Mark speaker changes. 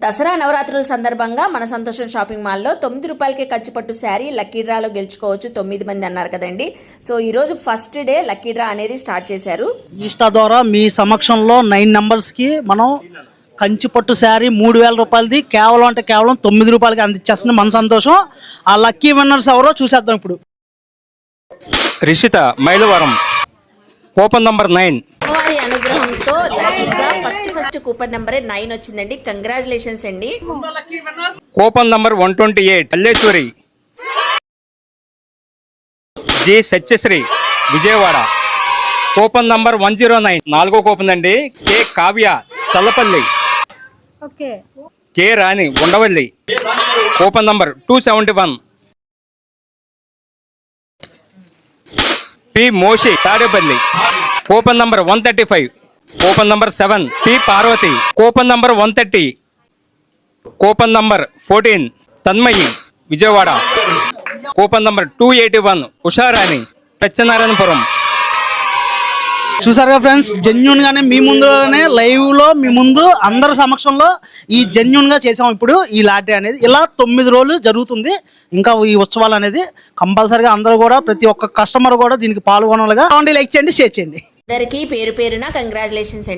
Speaker 1: దసరా నవరాత్రుల సందర్భంగా మన సంతోషం షాపింగ్ మాల్లో 9 రూపాయలకే కంచిపట్టు శారీ లక్కీ డ్రాలో గెలుచుకోవచ్చు 9 మంది అన్నారు కదండి. సో ఈ రోజు ఫస్ట్ డే లక్కీ డ్రా అనేది స్టార్ట్ చేశారు.
Speaker 2: ఇన్స్టా ద్వారా మీ సమక్షంలో 9 నెంబర్స్కి మనం కంచిపట్టు శారీ 3000 రూపాయలది కేవలం 9 రూపాయలకి అందించేస్తుంది మన సంతోషం. ఆ లక్కీ విన్నర్స్ ఎవరో చూసేద్దాం ఇప్పుడు.
Speaker 3: Rishita Mylavaram coupon number 9.
Speaker 1: వారి అనుగ్రహంతో లక్కీగా ఫస్ట్ కూపన్ నెంబరే 9 వచ్చిందండి. కంగ్రాచులేషన్స్ అండి.
Speaker 3: Coupon number 128 Alleswari G Satyasri Vijayawada. Coupon number 109 4వ కూపన్ అండి. K Kavya Challapalli. K Rani Undavalli. Coupon number 271. P Moshi Tadepalli. Coupon number 135. Coupon number 7 P Parvathi. Coupon number 130. Coupon number 14 Tanmayi Vijayawada. Coupon number 281 Usharani Satyanarayanapuram.
Speaker 2: చూసారుగా ఫ్రెండ్స్, జెన్యున్ గానే మీ ముందులోనే లైవ్ లో మీ ముందు అందరి సమక్షంలో ఈ జెన్యున్ గా చేసాం ఇప్పుడు ఈ లాటరీ అనేది. ఇలా 9 రోజులు జరుగుతుంది ఇంకా ఈ ఉత్సవాలు అనేది. కంపల్సరిగా అందరూ కూడా ప్రతి ఒక్క కస్టమర్ కూడా దీనికి పాల్గొనాలిగా. లైక్ చేయండి, షేర్ చేయండి.
Speaker 1: అందరికీ పేరు పేరున కంగ్రాచులేషన్స్ అండి.